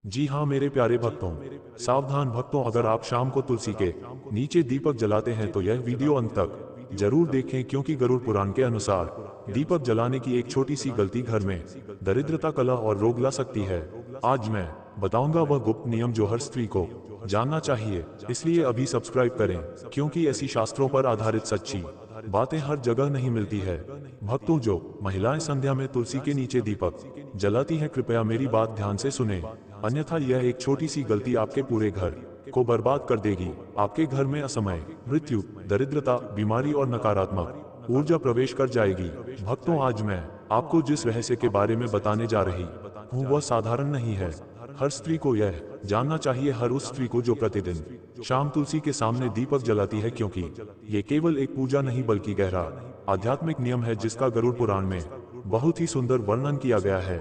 जी हाँ मेरे प्यारे भक्तों, सावधान भक्तों, अगर आप शाम को तुलसी के नीचे दीपक जलाते हैं तो यह वीडियो अंत तक जरूर देखें, क्योंकि गरुड़ पुराण के अनुसार दीपक जलाने की एक छोटी सी गलती घर में दरिद्रता, कलह और रोग ला सकती है। आज मैं बताऊंगा वह गुप्त नियम जो हर स्त्री को जानना चाहिए, इसलिए अभी सब्सक्राइब करें, क्योंकि ऐसी शास्त्रों पर आधारित सच्ची बातें हर जगह नहीं मिलती है। भक्तों, जो महिलाएं संध्या में तुलसी के नीचे दीपक जलाती हैं, कृपया मेरी बात ध्यान से सुने, अन्यथा यह एक छोटी सी गलती आपके पूरे घर को बर्बाद कर देगी। आपके घर में असमय, मृत्यु, दरिद्रता, बीमारी और नकारात्मक ऊर्जा प्रवेश कर जाएगी। भक्तों, आज मैं आपको जिस रहस्य के बारे में बताने जा रही हूँ वह साधारण नहीं है। हर स्त्री को यह जानना चाहिए, हर उस स्त्री को जो प्रतिदिन शाम तुलसी के सामने दीपक जलाती है, क्योंकि ये केवल एक पूजा नहीं बल्कि गहरा आध्यात्मिक नियम है जिसका गरुड़ पुराण में बहुत ही सुंदर वर्णन किया गया है।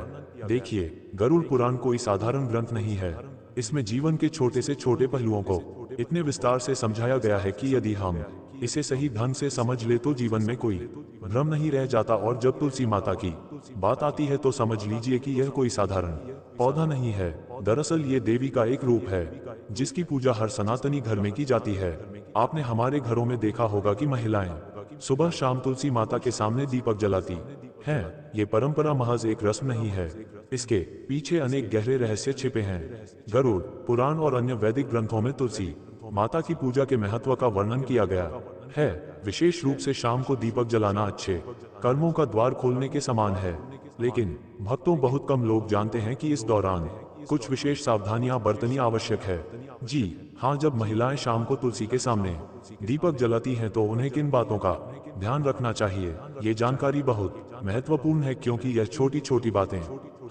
देखिए, गरुड़ पुराण कोई साधारण ग्रंथ नहीं है। इसमें जीवन के छोटे से छोटे पहलुओं को इतने विस्तार से समझाया गया है कि यदि हम इसे सही ढंग से समझ ले तो जीवन में कोई भ्रम नहीं रह जाता। और जब तुलसी माता की बात आती है तो समझ लीजिए कि यह कोई साधारण पौधा नहीं है। दरअसल ये देवी का एक रूप है जिसकी पूजा हर सनातनी घर में की जाती है। आपने हमारे घरों में देखा होगा कि महिलाएं सुबह शाम तुलसी माता के सामने दीपक जलाती हैं। ये परंपरा महज एक रस्म नहीं है, इसके पीछे अनेक गहरे रहस्य छिपे हैं। गरुड़ पुराण और अन्य वैदिक ग्रंथों में तुलसी माता की पूजा के महत्व का वर्णन किया गया है। विशेष रूप से शाम को दीपक जलाना अच्छे कर्मों का द्वार खोलने के समान है। लेकिन भक्तों, बहुत कम लोग जानते हैं कि इस दौरान कुछ विशेष सावधानियां बरतनी आवश्यक है। जी हाँ, जब महिलाएं शाम को तुलसी के सामने दीपक जलाती हैं तो उन्हें किन बातों का ध्यान रखना चाहिए, ये जानकारी बहुत महत्वपूर्ण है, क्योंकि यह छोटी छोटी बातें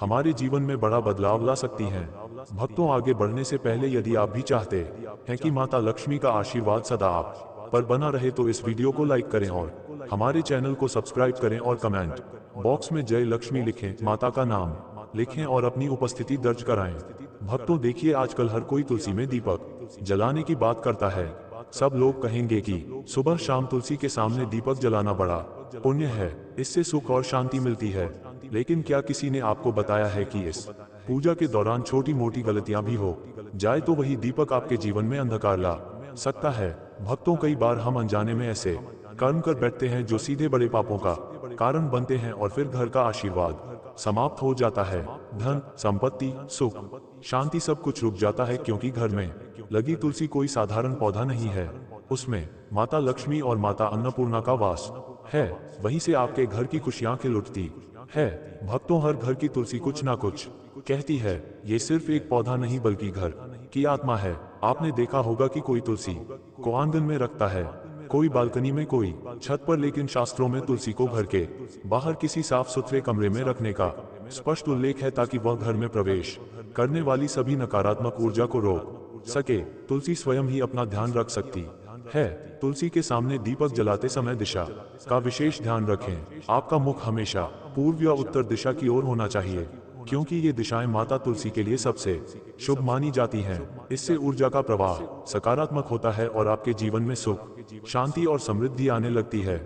हमारे जीवन में बड़ा बदलाव ला सकती हैं। भक्तों, आगे बढ़ने से पहले यदि आप भी चाहते हैं कि माता लक्ष्मी का आशीर्वाद सदा आप पर बना रहे तो इस वीडियो को लाइक करें और हमारे चैनल को सब्सक्राइब करें और कमेंट बॉक्स में जय लक्ष्मी लिखें, माता का नाम लिखें और अपनी उपस्थिति दर्ज कराएं। भक्तों, देखिए, आजकल हर कोई तुलसी में दीपक जलाने की बात करता है। सब लोग कहेंगे कि सुबह शाम तुलसी के सामने दीपक जलाना बड़ा पुण्य है, इससे सुख और शांति मिलती है। लेकिन क्या किसी ने आपको बताया है कि इस पूजा के दौरान छोटी मोटी गलतियां भी हो जाए तो वही दीपक आपके जीवन में अंधकार ला सकता है। भक्तों, कई बार हम अनजाने में ऐसे कर्म कर बैठते हैं जो सीधे बड़े पापों का कारण बनते हैं और फिर घर का आशीर्वाद समाप्त हो जाता है। धन, संपत्ति, सुख, शांति सब कुछ रुक जाता है, क्योंकि घर में लगी तुलसी कोई साधारण पौधा नहीं है। उसमें माता लक्ष्मी और माता अन्नपूर्णा का वास है। वहीं से आपके घर की खुशियां खिल उठती है। भक्तों, हर घर की तुलसी कुछ ना कुछ कहती है। ये सिर्फ एक पौधा नहीं बल्कि घर की आत्मा है। आपने देखा होगा कि कोई तुलसी को आंगन में रखता है, कोई बालकनी में, कोई छत पर, लेकिन शास्त्रों में तुलसी को घर के बाहर किसी साफ सुथरे कमरे में रखने का स्पष्ट उल्लेख है, ताकि वह घर में प्रवेश करने वाली सभी नकारात्मक ऊर्जा को रोक सके। तुलसी स्वयं ही अपना ध्यान रख सकती है। तुलसी के सामने दीपक जलाते समय दिशा का विशेष ध्यान रखें। आपका मुख हमेशा पूर्व या उत्तर दिशा की ओर होना चाहिए, क्योंकि ये दिशाएं माता तुलसी के लिए सबसे शुभ मानी जाती हैं। इससे ऊर्जा का प्रवाह सकारात्मक होता है और आपके जीवन में सुख, शांति और समृद्धि आने लगती है।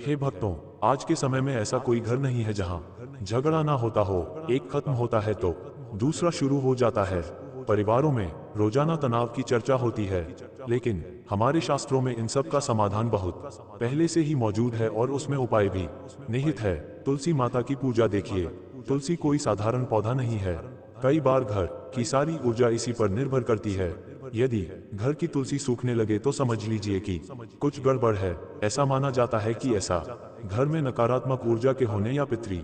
हे भक्तों, आज के समय में ऐसा कोई घर नहीं है जहां झगड़ा ना होता हो। एक खत्म होता है तो दूसरा शुरू हो जाता है। परिवारों में रोजाना तनाव की चर्चा होती है, लेकिन हमारे शास्त्रों में इन सब का समाधान बहुत पहले से ही मौजूद है और उसमें उपाय भी निहित है। तुलसी माता की पूजा देखिए, तुलसी कोई साधारण पौधा नहीं है। कई बार घर की सारी ऊर्जा इसी पर निर्भर करती है। यदि घर की तुलसी सूखने लगे तो समझ लीजिए कि कुछ गड़बड़ है। ऐसा माना जाता है कि ऐसा घर में नकारात्मक ऊर्जा के होने या पितृ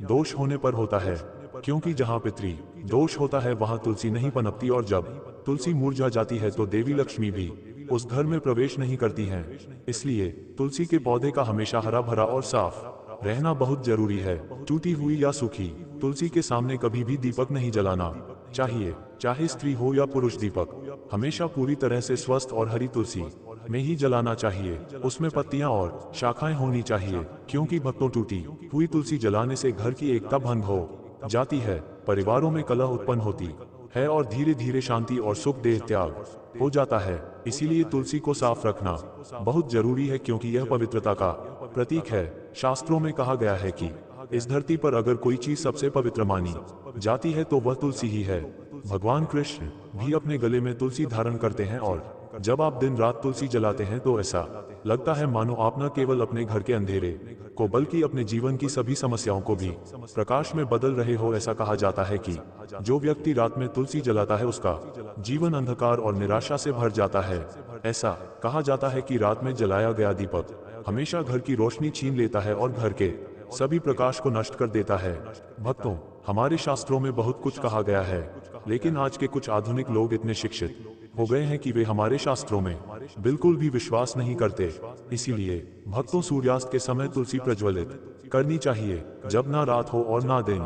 दोष होने पर होता है, क्योंकि जहां पितृ दोष होता है वहां तुलसी नहीं पनपती, और जब तुलसी मुरझा जाती है तो देवी लक्ष्मी भी उस घर में प्रवेश नहीं करती हैं। इसलिए तुलसी के पौधे का हमेशा हरा भरा और साफ रहना बहुत जरूरी है। टूटी हुई या सूखी तुलसी के सामने कभी भी दीपक नहीं जलाना चाहिए, चाहे स्त्री हो या पुरुष। दीपक हमेशा पूरी तरह से स्वस्थ और हरी तुलसी में ही जलाना चाहिए। उसमें पत्तियां और शाखाएं होनी चाहिए, क्योंकि भक्तों, टूटी हुई तुलसी जलाने से घर की एकता भंग हो जाती है, परिवारों में कलह उत्पन्न होती है और धीरे धीरे शांति और सुख देह त्याग हो जाता है। इसीलिए तुलसी को साफ रखना बहुत जरूरी है, क्योंकि यह पवित्रता का प्रतीक है। शास्त्रों में कहा गया है कि इस धरती पर अगर कोई चीज सबसे पवित्र मानी जाती है तो वह तुलसी ही है। भगवान कृष्ण भी अपने गले में तुलसी धारण करते हैं और जब आप दिन रात तुलसी जलाते हैं तो ऐसा लगता है मानो आप न केवल अपने घर के अंधेरे को बल्कि अपने जीवन की सभी समस्याओं को भी प्रकाश में बदल रहे हो। ऐसा कहा जाता है कि जो व्यक्ति रात में तुलसी जलाता है उसका जीवन अंधकार और निराशा से भर जाता है। ऐसा कहा जाता है कि रात में जलाया गया दीपक हमेशा घर की रोशनी छीन लेता है और घर के सभी प्रकाश को नष्ट कर देता है। भक्तों, हमारे शास्त्रों में बहुत कुछ कहा गया है, लेकिन आज के कुछ आधुनिक लोग इतने शिक्षित हो गए हैं कि वे हमारे शास्त्रों में बिल्कुल भी विश्वास नहीं करते। इसीलिए भक्तों, सूर्यास्त के समय तुलसी प्रज्वलित करनी चाहिए, जब ना रात हो और ना दिन,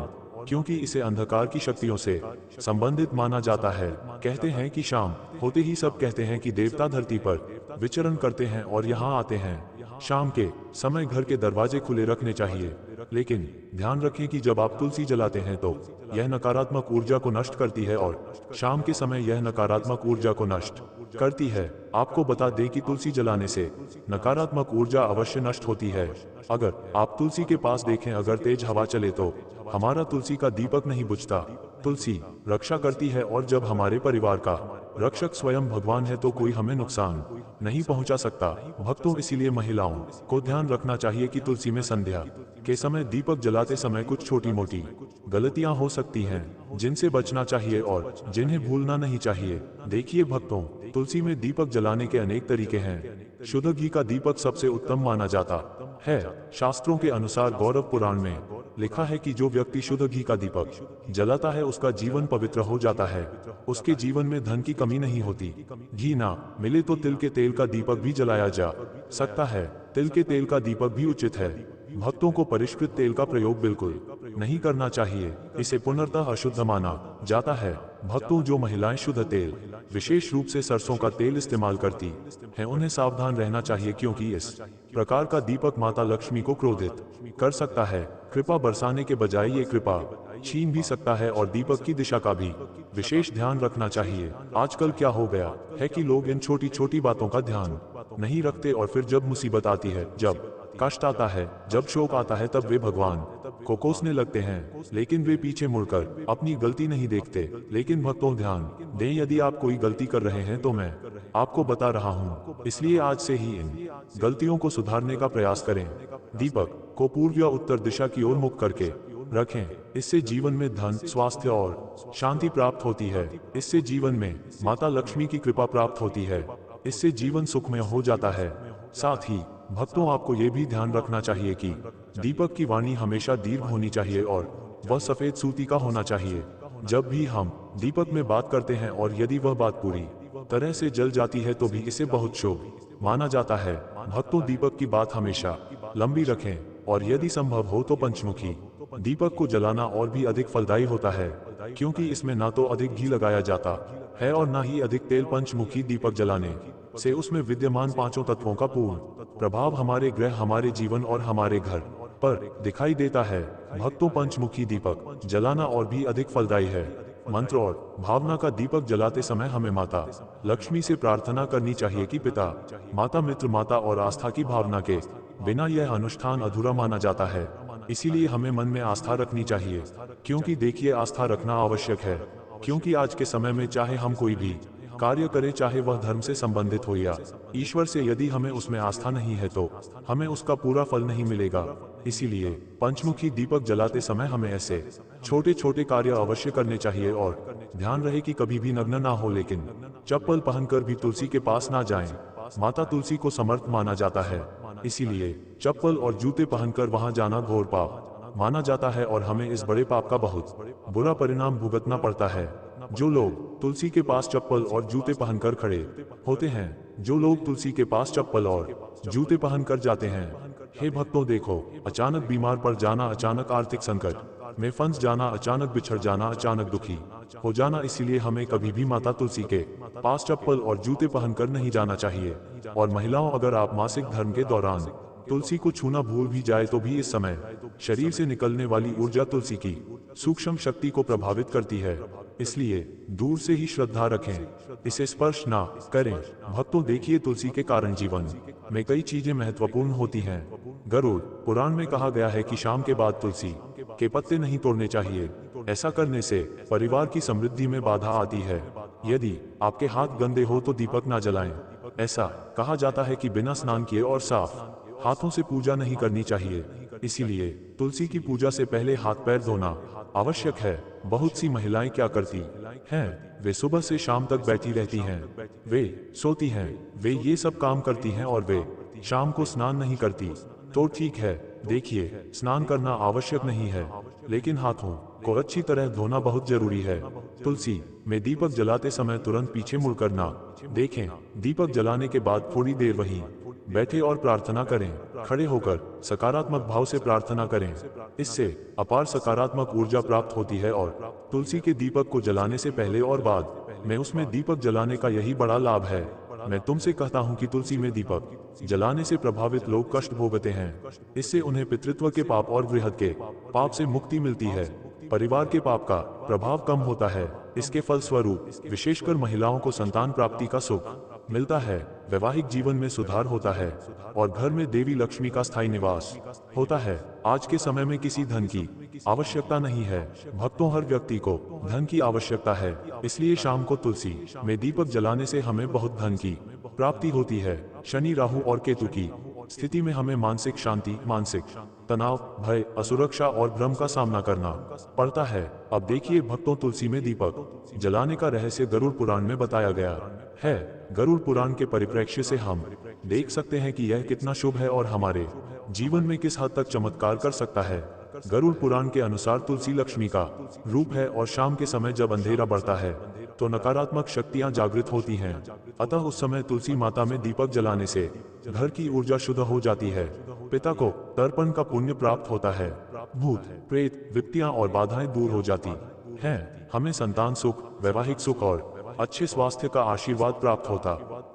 क्योंकि इसे अंधकार की शक्तियों से संबंधित माना जाता है। कहते हैं कि शाम होते ही सब कहते हैं कि देवता धरती पर विचरण करते हैं और यहाँ आते हैं। शाम के समय घर के दरवाजे खुले रखने चाहिए, लेकिन ध्यान रखें कि जब आप तुलसी जलाते हैं तो यह नकारात्मक ऊर्जा को नष्ट करती है और शाम के समय यह नकारात्मक ऊर्जा को नष्ट करती है। आपको बता दें कि तुलसी जलाने से नकारात्मक ऊर्जा अवश्य नष्ट होती है। अगर आप तुलसी के पास देखें, अगर तेज हवा चले तो हमारा तुलसी का दीपक नहीं बुझता। तुलसी रक्षा करती है और जब हमारे परिवार का रक्षक स्वयं भगवान है तो कोई हमें नुकसान नहीं पहुंचा सकता। भक्तों, इसीलिए महिलाओं को ध्यान रखना चाहिए कि तुलसी में संध्या के समय दीपक जलाते समय कुछ छोटी मोटी गलतियां हो सकती हैं, जिनसे बचना चाहिए और जिन्हें भूलना नहीं चाहिए। देखिए भक्तों, तुलसी में दीपक जलाने के अनेक तरीके हैं। शुद्ध घी का दीपक सबसे उत्तम माना जाता है। शास्त्रों के अनुसार गौरव पुराण में लिखा है कि जो व्यक्ति शुद्ध घी का दीपक जलाता है उसका जीवन पवित्र हो जाता है, उसके जीवन में धन की कमी नहीं होती। घी ना मिले तो तिल के तेल का दीपक भी जलाया जा सकता है। तिल के तेल का दीपक भी उचित है। भक्तों को परिष्कृत तेल का प्रयोग बिल्कुल नहीं करना चाहिए, इसे पूर्णतः अशुद्ध माना जाता है। भक्तों, जो महिलाएं शुद्ध तेल, विशेष रूप से सरसों का तेल इस्तेमाल करती हैं, उन्हें सावधान रहना चाहिए, क्योंकि इस प्रकार का दीपक माता लक्ष्मी को क्रोधित कर सकता है। कृपा बरसाने के बजाय ये कृपा छीन भी सकता है और दीपक की दिशा का भी विशेष ध्यान रखना चाहिए। आजकल क्या हो गया है कि लोग इन छोटी छोटी बातों का ध्यान नहीं रखते और फिर जब मुसीबत आती है, जब कष्ट आता है, जब शोक आता है, तब वे भगवान को कोसने लगते हैं, लेकिन वे पीछे मुड़कर अपनी गलती नहीं देखते। लेकिन भक्तों, ध्यान दें, यदि आप कोई गलती कर रहे हैं तो मैं आपको बता रहा हूं, इसलिए आज से ही इन गलतियों को सुधारने का प्रयास करें। दीपक को पूर्व या उत्तर दिशा की ओर मुख करके रखें। इससे जीवन में धन, स्वास्थ्य और शांति प्राप्त होती है। इससे जीवन में माता लक्ष्मी की कृपा प्राप्त होती है। इससे जीवन सुखमय हो जाता है। साथ ही भक्तों, आपको ये भी ध्यान रखना चाहिए कि दीपक की वाणी हमेशा दीर्घ होनी चाहिए और वह सफेद सूती का होना चाहिए। जब भी हम दीपक में बात करते हैं और यदि वह बात पूरी तरह से जल जाती है तो भी इसे बहुत शुभ माना जाता है। भक्तों, दीपक की बात हमेशा लंबी रखें और यदि संभव हो तो पंचमुखी दीपक को जलाना और भी अधिक फलदायी होता है, क्योंकि इसमें ना तो अधिक घी लगाया जाता है और ना ही अधिक तेल। पंचमुखी दीपक जलाने से उसमें विद्यमान पांचों तत्वों का पूर्ण प्रभाव हमारे ग्रह, हमारे जीवन और हमारे घर पर दिखाई देता है। भक्तों, पंचमुखी दीपक जलाना और भी अधिक फलदायी है। मंत्र और भावना का दीपक जलाते समय हमें माता लक्ष्मी से प्रार्थना करनी चाहिए कि पिता, माता, मित्र, माता और आस्था की भावना के बिना यह अनुष्ठान अधूरा माना जाता है। इसीलिए हमें मन में आस्था रखनी चाहिए, क्योंकि देखिए, आस्था रखना आवश्यक है, क्योंकि आज के समय में चाहे हम कोई भी कार्य करें, चाहे वह धर्म से संबंधित हो या ईश्वर से, यदि हमें उसमें आस्था नहीं है तो हमें उसका पूरा फल नहीं मिलेगा। इसीलिए पंचमुखी दीपक जलाते समय हमें ऐसे छोटे छोटे कार्य अवश्य करने चाहिए और ध्यान रहे कि कभी भी नग्न ना हो, लेकिन चप्पल पहनकर भी तुलसी के पास ना जाएं। माता तुलसी को समर्थ माना जाता है, इसीलिए चप्पल और जूते पहनकर वहां जाना घोर पाप माना जाता है और हमें इस बड़े पाप का बहुत बुरा परिणाम भुगतना पड़ता है। जो लोग तुलसी के पास चप्पल और जूते पहनकर खड़े होते हैं, जो लोग तुलसी के पास चप्पल और जूते पहनकर जाते हैं, हे भक्तों, देखो, अचानक बीमार पड़ जाना, अचानक आर्थिक संकट में फंस जाना, अचानक बिछड़ जाना, अचानक दुखी हो जाना। इसीलिए हमें कभी भी माता तुलसी के पास चप्पल और जूते पहनकर नहीं जाना चाहिए। और महिलाओं, अगर आप मासिक धर्म के दौरान तुलसी को छूना भूल भी जाए तो भी इस समय शरीर से निकलने वाली ऊर्जा तुलसी की सूक्ष्म शक्ति को प्रभावित करती है, इसलिए दूर से ही श्रद्धा रखें, इसे स्पर्श ना करें। भक्तों, देखिए, तुलसी के कारण जीवन में कई चीजें महत्वपूर्ण होती हैं। गरुड़ पुराण में कहा गया है कि शाम के बाद तुलसी के पत्ते नहीं तोड़ने चाहिए। ऐसा करने से परिवार की समृद्धि में बाधा आती है। यदि आपके हाथ गंदे हो तो दीपक ना जलाएं। ऐसा कहा जाता है कि बिना स्नान किए और साफ हाथों से पूजा नहीं करनी चाहिए। इसीलिए तुलसी की पूजा से पहले हाथ पैर धोना आवश्यक है। बहुत सी महिलाएं क्या करती हैं, वे सुबह से शाम तक बैठी रहती हैं, वे सोती हैं, वे ये सब काम करती हैं और वे शाम को स्नान नहीं करती। तो ठीक है, देखिए, स्नान करना आवश्यक नहीं है, लेकिन हाथों को अच्छी तरह धोना बहुत जरूरी है। तुलसी में दीपक जलाते समय तुरंत पीछे मुड़कर ना देखें। दीपक जलाने के बाद थोड़ी देर वहीं बैठे और प्रार्थना करें। खड़े होकर सकारात्मक भाव से प्रार्थना करें। इससे अपार सकारात्मक ऊर्जा प्राप्त होती है और तुलसी के दीपक को जलाने से पहले और बाद में उसमें दीपक जलाने का यही बड़ा लाभ है। मैं तुमसे कहता हूं कि तुलसी में दीपक जलाने से प्रभावित लोग कष्ट भोगते हैं। इससे उन्हें पितृत्व के पाप और गृहस्थ के पाप से मुक्ति मिलती है। परिवार के पाप का प्रभाव कम होता है। इसके फलस्वरूप विशेषकर महिलाओं को संतान प्राप्ति का सुख मिलता है। वैवाहिक जीवन में सुधार होता है और घर में देवी लक्ष्मी का स्थायी निवास होता है। आज के समय में किसी धन की आवश्यकता नहीं है। भक्तों, हर व्यक्ति को धन की आवश्यकता है। इसलिए शाम को तुलसी में दीपक जलाने से हमें बहुत धन की प्राप्ति होती है। शनि, राहु और केतु की स्थिति में हमें मानसिक शांति, मानसिक तनाव, भय, असुरक्षा और भ्रम का सामना करना पड़ता है। अब देखिए भक्तों, तुलसी में दीपक जलाने का रहस्य गरुड़ पुराण में बताया गया है। गरुड़ पुराण के परिप्रेक्ष्य से हम देख सकते हैं कि यह कितना शुभ है और हमारे जीवन में किस हद तक चमत्कार कर सकता है। गरुड़ पुराण के अनुसार तुलसी लक्ष्मी का रूप है और शाम के समय जब अंधेरा बढ़ता है तो नकारात्मक शक्तियां जागृत होती हैं। अतः उस समय तुलसी माता में दीपक जलाने से घर की ऊर्जा शुद्ध हो जाती है। पिता को तर्पण का पुण्य प्राप्त होता है। भूत, प्रेत, विपत्तियां और बाधाएं दूर हो जाती हैं। हमें संतान सुख, वैवाहिक सुख और अच्छे स्वास्थ्य का आशीर्वाद प्राप्त होता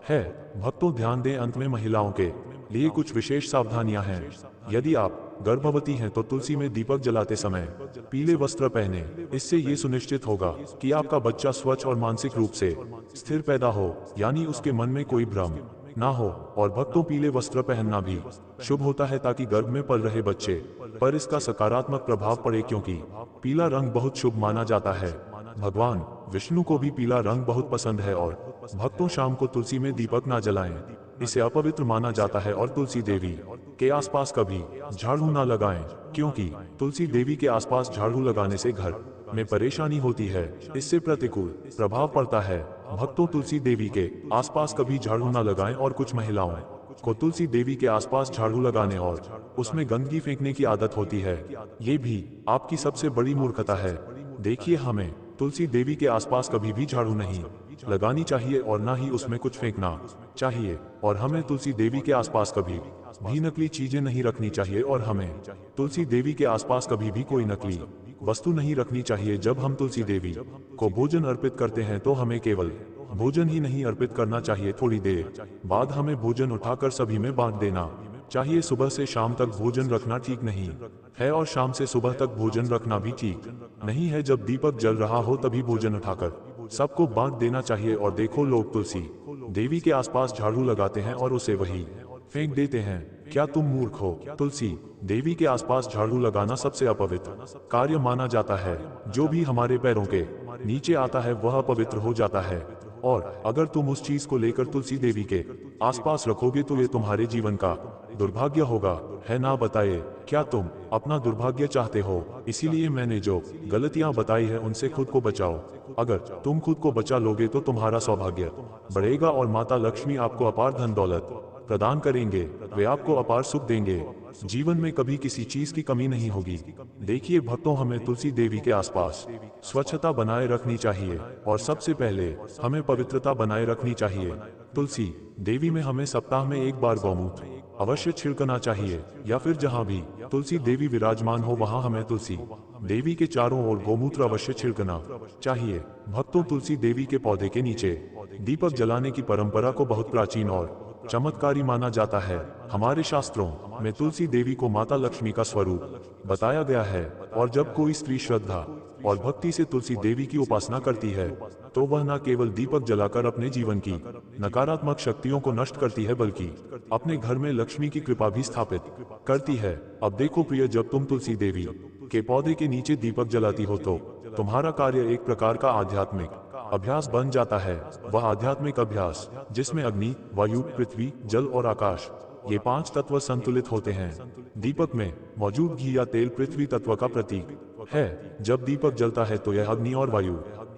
है। भक्तों, ध्यान दें, अंत में महिलाओं के लिए कुछ विशेष सावधानियां हैं। यदि आप गर्भवती हैं तो तुलसी में दीपक जलाते समय पीले वस्त्र पहने। इससे ये सुनिश्चित होगा कि आपका बच्चा स्वच्छ और मानसिक रूप से स्थिर पैदा हो, यानी उसके मन में कोई भ्रम ना हो। और भक्तों, पीले वस्त्र पहनना भी शुभ होता है ताकि गर्भ में पल रहे बच्चे पर इसका सकारात्मक प्रभाव पड़े, क्योंकि पीला रंग बहुत शुभ माना जाता है। भगवान विष्णु को भी पीला रंग बहुत पसंद है। और भक्तों, शाम को तुलसी में दीपक ना जलाएं, इसे अपवित्र माना जाता है। और तुलसी देवी के आसपास कभी झाड़ू ना लगाएं, क्योंकि तुलसी देवी के आसपास झाड़ू लगाने से घर में परेशानी होती है, इससे प्रतिकूल प्रभाव पड़ता है। भक्तों, तुलसी देवी के आसपास कभी झाड़ू ना लगाएं। और कुछ महिलाओं को तुलसी देवी के आसपास झाड़ू लगाने और उसमें गंदगी फेंकने की आदत होती है। ये भी आपकी सबसे बड़ी मूर्खता है। देखिए, हमें तुलसी देवी के आसपास कभी भी झाड़ू नहीं लगानी चाहिए और ना ही उसमें कुछ फेंकना चाहिए। और हमें तुलसी देवी के आसपास कभी भी नकली चीजें नहीं रखनी चाहिए। और हमें तुलसी देवी के आसपास कभी भी कोई नकली वस्तु नहीं रखनी चाहिए। जब हम तुलसी देवी को भोजन अर्पित करते हैं तो हमें केवल भोजन ही नहीं अर्पित करना चाहिए, थोड़ी देर बाद हमें भोजन उठाकर सभी में बांट देना चाहिए। सुबह से शाम तक भोजन रखना ठीक नहीं है और शाम से सुबह तक भोजन रखना भी ठीक नहीं है। जब दीपक जल रहा हो तभी भोजन उठाकर सबको बांट देना चाहिए। और देखो, लोग तुलसी देवी के आसपास झाड़ू लगाते हैं और उसे वही फेंक देते हैं। क्या तुम मूर्ख हो? तुलसी देवी के आसपास झाड़ू लगाना सबसे अपवित्र कार्य माना जाता है। जो भी हमारे पैरों के नीचे आता है वह अपवित्र हो जाता है। और अगर तुम उस चीज को लेकर तुलसी देवी के आसपास रखोगे तो ये तुम्हारे जीवन का दुर्भाग्य होगा, है ना? बताइए, क्या तुम अपना दुर्भाग्य चाहते हो? इसीलिए मैंने जो गलतियां बताई है उनसे खुद को बचाओ। अगर तुम खुद को बचा लोगे तो तुम्हारा सौभाग्य बढ़ेगा और माता लक्ष्मी आपको अपार धन दौलत प्रदान करेंगे। वे आपको अपार सुख देंगे। जीवन में कभी किसी चीज की कमी नहीं होगी। देखिए भक्तों, हमें तुलसी देवी के आसपास स्वच्छता बनाए रखनी चाहिए और सबसे पहले हमें पवित्रता बनाए रखनी चाहिए। तुलसी देवी में हमें सप्ताह में एक बार गौमूत्र अवश्य छिड़कना चाहिए, या फिर जहाँ भी तुलसी देवी विराजमान हो वहाँ हमें तुलसी देवी के चारों ओर गौमूत्र अवश्य छिड़कना चाहिए। भक्तों, तुलसी देवी के पौधे के नीचे दीपक जलाने की परंपरा को बहुत प्राचीन और चमत्कारी माना जाता है। हमारे शास्त्रों में तुलसी देवी को माता लक्ष्मी का स्वरूप बताया गया है। और जब कोई स्त्री श्रद्धा और भक्ति से तुलसी देवी की उपासना करती है तो वह न केवल दीपक जलाकर अपने जीवन की नकारात्मक शक्तियों को नष्ट करती है, बल्कि अपने घर में लक्ष्मी की कृपा भी स्थापित करती है। अब देखो प्रिय, जब तुम तुलसी देवी के पौधे के नीचे दीपक जलाती हो तो तुम्हारा कार्य एक प्रकार का आध्यात्मिक अभ्यास बन जाता है। वह आध्यात्मिक अभ्यास जिसमें अग्नि, वायु, पृथ्वी, जल और आकाश, ये 5 तत्व संतुलित होते हैं। दीपक में मौजूद घी या तेल पृथ्वी तत्व का प्रतीक है। जब दीपक जलता है तो यह अग्नि और वायु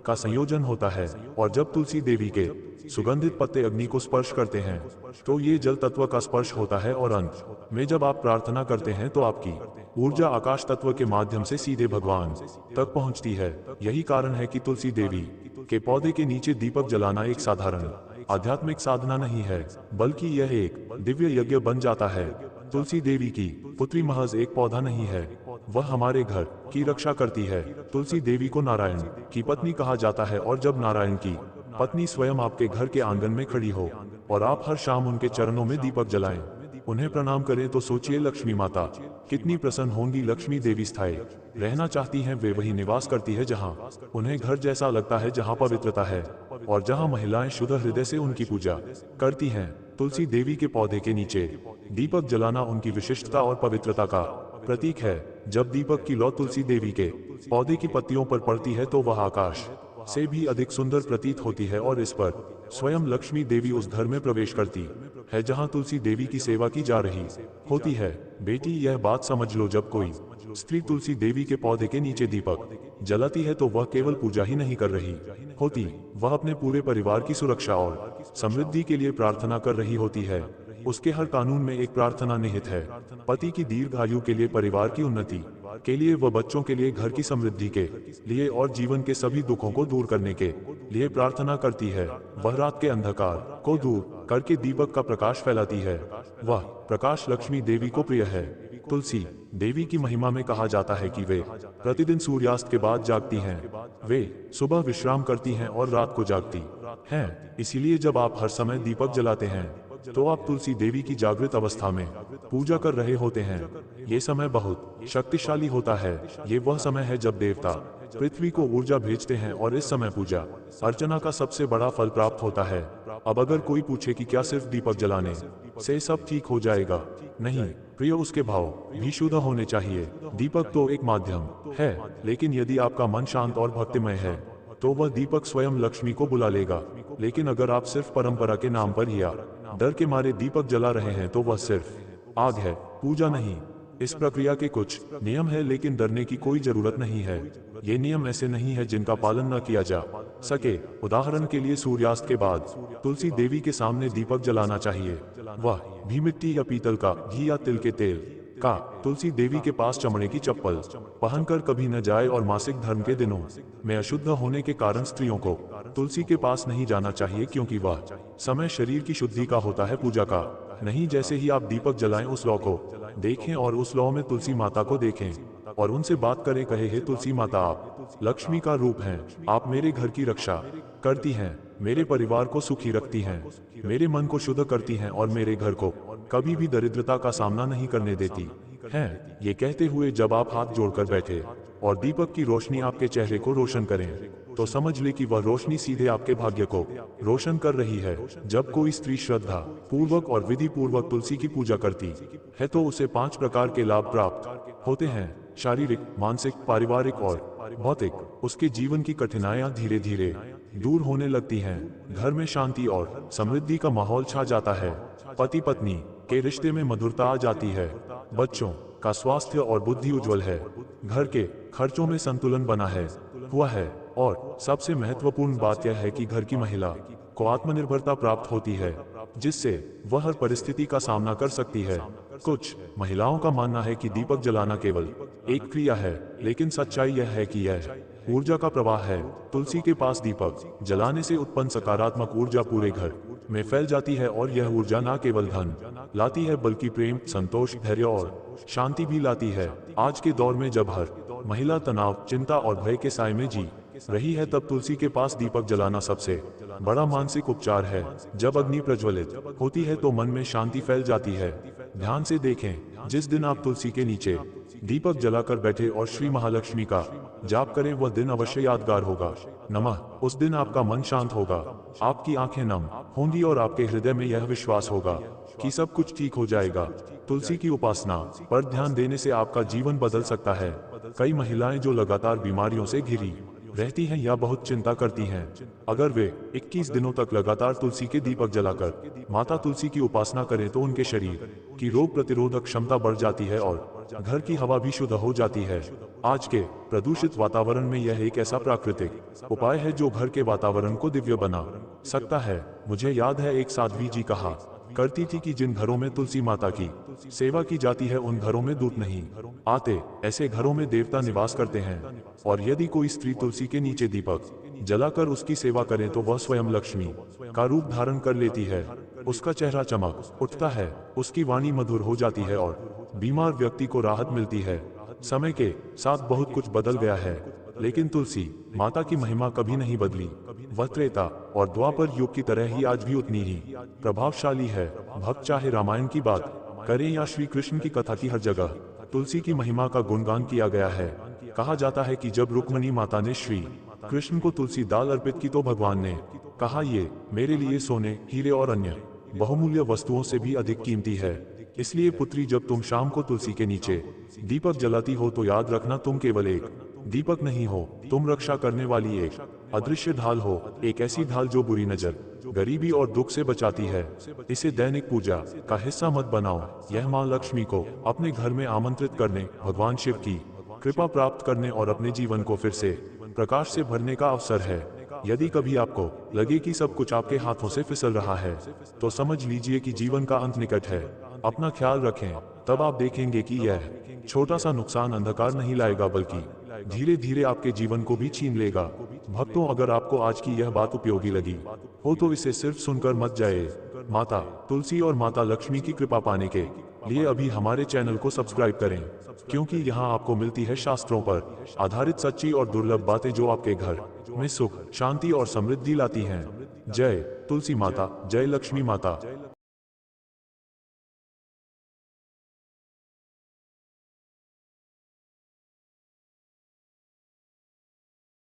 का संयोजन होता है, और जब तुलसी देवी के सुगंधित पत्ते अग्नि को स्पर्श करते हैं तो ये जल तत्व का स्पर्श होता है, और अंत में जब आप प्रार्थना करते हैं तो आपकी ऊर्जा आकाश तत्व के माध्यम से सीधे भगवान तक पहुंचती है। यही कारण है कि तुलसी देवी के पौधे के नीचे दीपक जलाना एक साधारण आध्यात्मिक साधना नहीं है, बल्कि यह एक दिव्य यज्ञ बन जाता है। तुलसी देवी की पुत्री महज एक पौधा नहीं है, वह हमारे घर की रक्षा करती है। तुलसी देवी को नारायण की पत्नी कहा जाता है, और जब नारायण की पत्नी स्वयं आपके घर के आंगन में खड़ी हो और आप हर शाम उनके चरणों में दीपक जलाएं, उन्हें प्रणाम करें, तो सोचिए लक्ष्मी माता कितनी प्रसन्न होंगी। लक्ष्मी देवी स्थायी रहना चाहती हैं, वे वही निवास करती है जहां उन्हें घर जैसा लगता है, जहां पवित्रता है और जहां महिलाएं शुद्ध हृदय से उनकी पूजा करती हैं। तुलसी देवी के पौधे के नीचे दीपक जलाना उनकी विशिष्टता और पवित्रता का प्रतीक है। जब दीपक की लौ तुलसी देवी के पौधे की पत्तियों पर पड़ती है तो वह आकाश से भी अधिक सुंदर प्रतीत होती है, और इस पर स्वयं लक्ष्मी देवी उस घर में प्रवेश करती है जहां तुलसी देवी की सेवा की जा रही होती है। बेटी, यह बात समझ लो, जब कोई स्त्री तुलसी देवी के पौधे के नीचे दीपक जलाती है तो वह केवल पूजा ही नहीं कर रही होती, वह अपने पूरे परिवार की सुरक्षा और समृद्धि के लिए प्रार्थना कर रही होती है। उसके हर कानून में एक प्रार्थना निहित है, पति की दीर्घायु के लिए, परिवार की उन्नति के लिए, व बच्चों के लिए, घर की समृद्धि के लिए और जीवन के सभी दुखों को दूर करने के लिए प्रार्थना करती है। वह रात के अंधकार को दूर करके दीपक का प्रकाश फैलाती है। वह प्रकाश लक्ष्मी देवी को प्रिय है। तुलसी देवी की महिमा में कहा जाता है कि वे प्रतिदिन सूर्यास्त के बाद जागती हैं, वे सुबह विश्राम करती हैं और रात को जागती हैं। इसीलिए जब आप हर समय दीपक जलाते हैं तो आप तुलसी देवी की जागृत अवस्था में पूजा कर रहे होते हैं। ये समय बहुत शक्तिशाली होता है। ये वह समय है जब देवता पृथ्वी को ऊर्जा भेजते हैं, और इस समय पूजा अर्चना का सबसे बड़ा फल प्राप्त होता है। अब अगर कोई पूछे कि क्या सिर्फ दीपक जलाने से सब ठीक हो जाएगा? नहीं प्रिय, उसके भाव भी शुद्ध होने चाहिए। दीपक तो एक माध्यम है, लेकिन यदि आपका मन शांत और भक्तिमय है तो वह दीपक स्वयं लक्ष्मी को बुला लेगा। लेकिन अगर आप सिर्फ परंपरा के नाम पर या डर के मारे दीपक जला रहे हैं तो वह सिर्फ आग है, पूजा नहीं। इस प्रक्रिया के कुछ नियम है, लेकिन डरने की कोई जरूरत नहीं है। ये नियम ऐसे नहीं है जिनका पालन न किया जा सके। उदाहरण के लिए, सूर्यास्त के बाद तुलसी देवी के सामने दीपक जलाना चाहिए, वह भी मिट्टी या पीतल का, घी या तिल के तेल का। तुलसी देवी के पास चमड़े की चप्पल पहनकर कभी न जाए, और मासिक धर्म के दिनों में अशुद्ध होने के कारण स्त्रियों को तुलसी के पास नहीं जाना चाहिए, क्योंकि वह समय शरीर की शुद्धि का होता है, पूजा का नहीं। जैसे ही आप दीपक जलाएं, उस लौ को देखें और उस लौ में तुलसी माता को देखें और उनसे बात करें। कहे, हे तुलसी माता, आप लक्ष्मी का रूप हैं, आप मेरे घर की रक्षा करती हैं, मेरे परिवार को सुखी रखती हैं, मेरे मन को शुद्ध करती हैं और मेरे घर को कभी भी दरिद्रता का सामना नहीं करने देती हैं। ये कहते हुए जब आप हाथ जोड़कर बैठे और दीपक की रोशनी आपके चेहरे को रोशन करें, तो समझ ले कि वह रोशनी सीधे आपके भाग्य को रोशन कर रही है। जब कोई स्त्री श्रद्धा पूर्वक और विधि पूर्वक तुलसी की पूजा करती है तो उसे 5 प्रकार के लाभ प्राप्त होते हैं: शारीरिक, मानसिक, पारिवारिक और भौतिक। उसके जीवन की कठिनाइयां धीरे धीरे दूर होने लगती हैं, घर में शांति और समृद्धि का माहौल छा जाता है, पति पत्नी के रिश्ते में मधुरता आ जाती है, बच्चों का स्वास्थ्य और बुद्धि उज्जवल है, घर के खर्चों में संतुलन बना हुआ है, और सबसे महत्वपूर्ण बात यह है कि घर की महिला को आत्मनिर्भरता प्राप्त होती है, जिससे वह हर परिस्थिति का सामना कर सकती है। कुछ महिलाओं का मानना है कि दीपक जलाना केवल एक क्रिया है, लेकिन सच्चाई यह है कि यह ऊर्जा का प्रवाह है। तुलसी के पास दीपक जलाने से उत्पन्न सकारात्मक ऊर्जा पूरे घर में फैल जाती है, और यह ऊर्जा न केवल धन लाती है बल्कि प्रेम, संतोष, धैर्य और शांति भी लाती है। आज के दौर में जब हर महिला तनाव, चिंता और भय के साए में जी रही है, तब तुलसी के पास दीपक जलाना सबसे बड़ा मानसिक उपचार है। जब अग्नि प्रज्वलित होती है तो मन में शांति फैल जाती है। ध्यान से देखें, जिस दिन आप तुलसी के नीचे दीपक जलाकर बैठे और श्री महालक्ष्मी का जाप करें, वह दिन अवश्य यादगार होगा। नमः। उस दिन आपका मन शांत होगा, आपकी आंखें नम होंगी और आपके हृदय में यह विश्वास होगा कि सब कुछ ठीक हो जाएगा। तुलसी की उपासना पर ध्यान देने से आपका जीवन बदल सकता है। कई महिलाएं जो लगातार बीमारियों से घिरी रहती हैं या बहुत चिंता करती हैं, अगर वे 21 दिनों तक लगातार तुलसी के दीपक जलाकर माता तुलसी की उपासना करें तो उनके शरीर की रोग प्रतिरोधक क्षमता बढ़ जाती है और घर की हवा भी शुद्ध हो जाती है। आज के प्रदूषित वातावरण में यह एक ऐसा प्राकृतिक उपाय है जो घर के वातावरण को दिव्य बना सकता है। मुझे याद है एक साध्वी जी कहा करती थी कि जिन घरों में तुलसी माता की सेवा की जाती है उन घरों में दूत नहीं आते, ऐसे घरों में देवता निवास करते हैं। और यदि कोई स्त्री तुलसी के नीचे दीपक जलाकर उसकी सेवा करे तो वह स्वयं लक्ष्मी का रूप धारण कर लेती है। उसका चेहरा चमक उठता है, उसकी वाणी मधुर हो जाती है और बीमार व्यक्ति को राहत मिलती है। समय के साथ बहुत कुछ बदल गया है, लेकिन तुलसी माता की महिमा कभी नहीं बदली। वह त्रेता और द्वापर युग की तरह ही आज भी उतनी ही प्रभावशाली है। भक्त चाहे रामायण की बात करें या श्री कृष्ण की कथा की, हर जगह तुलसी की महिमा का गुणगान किया गया है। कहा जाता है कि जब रुक्मणी माता ने श्री कृष्ण को तुलसी दाल अर्पित की तो भगवान ने कहा, ये मेरे लिए सोने, हीरे और अन्य बहुमूल्य वस्तुओं से भी अधिक कीमती है। इसलिए पुत्री, जब तुम शाम को तुलसी के नीचे दीपक जलाती हो तो याद रखना तुम केवल एक दीपक नहीं हो, तुम रक्षा करने वाली एक अदृश्य ढाल हो, एक ऐसी ढाल जो बुरी नजर, गरीबी और दुख से बचाती है। इसे दैनिक पूजा का हिस्सा मत बनाओ। यह मां लक्ष्मी को अपने घर में आमंत्रित करने, भगवान शिव की कृपा प्राप्त करने और अपने जीवन को फिर से प्रकाश से भरने का अवसर है। यदि कभी आपको लगे कि सब कुछ आपके हाथों से फिसल रहा है, तो समझ लीजिए कि जीवन का अंत निकट है। अपना ख्याल रखें, तब आप देखेंगे कि यह छोटा सा नुकसान अंधकार नहीं लाएगा, बल्कि धीरे धीरे आपके जीवन को भी छीन लेगा। भक्तों, अगर आपको आज की यह बात उपयोगी लगी हो तो इसे सिर्फ सुनकर मत जाए। माता तुलसी और माता लक्ष्मी की कृपा पाने के लिए अभी हमारे चैनल को सब्सक्राइब करें, क्योंकि यहाँ आपको मिलती है शास्त्रों पर आधारित सच्ची और दुर्लभ बातें जो आपके घर में सुख, शांति और समृद्धि लाती हैं। जय तुलसी माता, जय लक्ष्मी माता।